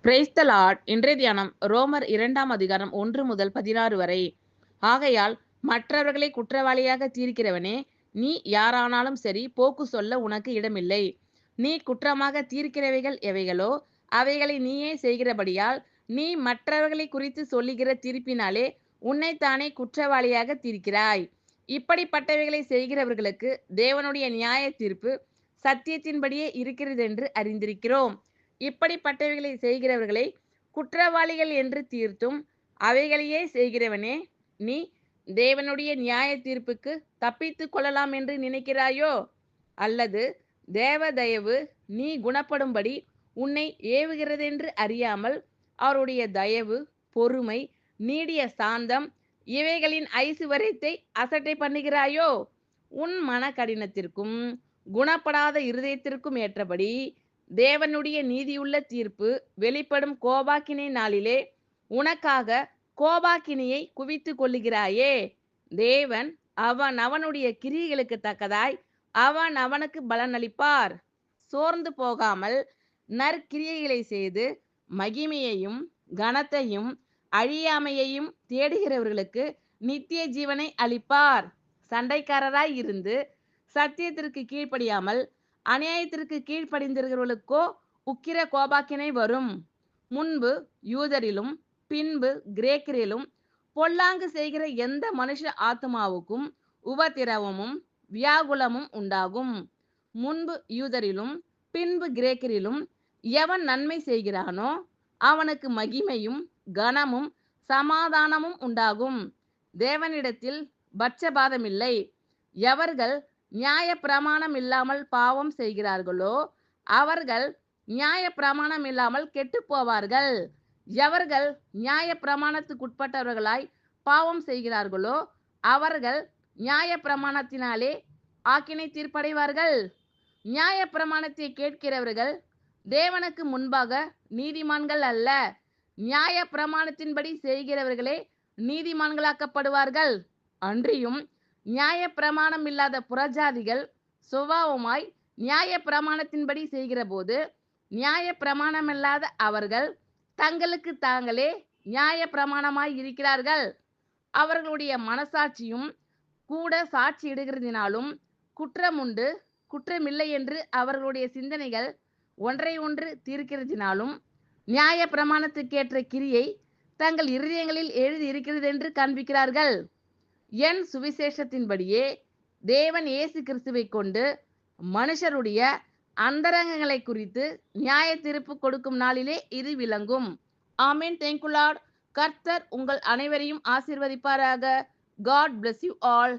Praise the Lord. இன்றைய தியானம் ரோமர் 2ஆம் அதிகாரம் 1 முதல் 16 வரை. ஆகையால் மற்றவர்களை குற்றவாளியாக தீர்க்கிறவனே, நீ யாரானாலும் சரி, போக்கு சொல்ல உனக்கு இடமில்லை. நீ குற்றமாக தீர்க்கிறவைகள் எவைகளோ அவைகளை நீயே செய்கிறபடியால் நீ மற்றவர்களை குறித்து சொல்லுகிற தீர்ப்பினாலே உன்னைத்தானே குற்றவாளியாக தீர்க்கிறாய். இப்படிப்பட்டவைகளை செய்கிறவர்களுக்கு தேவனுடைய நியாய தீர்ப்பு சத்தியத்தின்படியே இருக்கிறதென்று அறிந்திருக்கிறோம். இப்படிப்பட்டவைகளை செய்கிறவர்களை குற்றவாளிகள் என்று தீர்த்தும் அவைகளையே செய்கிறவனே, நீ தேவனுடைய நியாய தீர்ப்புக்கு தப்பித்து கொள்ளலாம் என்று நினைக்கிறாயோ? அல்லது தேவ தயவு நீ குணப்படும்படி உன்னை ஏவுகிறதென்று அறியாமல் அவருடைய தயவு, பொறுமை, நீடிய சாந்தம் இவைகளின் ஐசுவரியத்தை அசட்டை பண்ணுகிறாயோ? உன் மன கடினத்திற்கும் குணப்படாத இருதயத்திற்கும் ஏற்றபடி தேவனுடைய நீதியுள்ள தீர்ப்பு வெளிப்படும் கோபாக்கினை நாளிலே உனக்காக கோபாக்கினியை குவித்து கொள்ளுகிறாயே. தேவன் அவன் அவனுடைய கிரியைகளுக்கு தக்கதாய் அவன் அவனுக்கு பலனளிப்பார். சோர்ந்து போகாமல் நற்கிரியைகளை செய்து மகிமையையும் கனத்தையும் அழியாமையையும் தேடுகிறவர்களுக்கு நித்திய ஜீவனை அளிப்பார். சண்டைக்காரராய் இருந்து சத்தியத்திற்கு கீழ்ப்படியாமல் அநியாயத்திற்கு கீழ்ப்படிந்திருக்கிறவர்களுக்கோ உக்கிர கோபாக்கினை வரும். முன்பு யூதரிலும் பின்பு கிரேக்கரிலும் பொல்லாங்கு செய்கிற எந்த மனுஷ ஆத்மாவுக்கும் உபத்திரவமும் வியாகுலமும் உண்டாகும். முன்பு யூதரிலும் பின்பு கிரேக்கரிலும் எவன் நன்மை செய்கிறானோ அவனுக்கு மகிமையும் கனமும் சமாதானமும் உண்டாகும். தேவனிடத்தில் பட்சபாதமில்லை. எவர்கள் நியாய பிரமாணம் இல்லாமல் பாவம் செய்கிறார்களோ அவர்கள் நியாய பிரமாணம் இல்லாமல் கெட்டு போவார்கள். எவர்கள் நியாய பிரமாணத்துக்குட்பட்டவர்களாய் பாவம் செய்கிறார்களோ அவர்கள் நியாய பிரமாணத்தினாலே ஆக்கினை தீர்ப்படைவார்கள். நியாய பிரமாணத்தை கேட்கிறவர்கள் தேவனுக்கு முன்பாக நீதிமான்கள் அல்ல, நியாய பிரமாணத்தின்படி செய்கிறவர்களே நீதிமான்களாக்கப்படுவார்கள். அன்றியும் நியாய பிரமாணம் இல்லாத புறஜாதிகள் சுபாவமாய் நியாய பிரமாணத்தின்படி செய்கிற போது நியாய பிரமாணமில்லாத அவர்கள் தங்களுக்கு தாங்களே நியாய பிரமாணமாய் இருக்கிறார்கள். அவர்களுடைய மனசாட்சியும் கூட சாட்சியிடுகிறதினாலும் குற்றமுண்டு குற்றமில்லை என்று அவர்களுடைய சிந்தனைகள் ஒன்றை ஒன்று தீர்க்கிறதினாலும் நியாய பிரமாணத்துக்கேற்ற கிரியை தங்கள் இருதயங்களில் எழுதி இருக்கிறது என்று காண்பிக்கிறார்கள். என் சுவிசேஷத்தின்படியே தேவன் இயேசு கிறிஸ்துவை கொண்டு மனுஷருடைய அந்தரங்கங்களை குறித்து நியாய தீர்ப்பு கொடுக்கும் நாளிலே இது விளங்கும். ஆமென். Thank you lord. கர்த்தர் உங்கள் அனைவரையும் ஆசீர்வதிப்பாராக. God bless you all.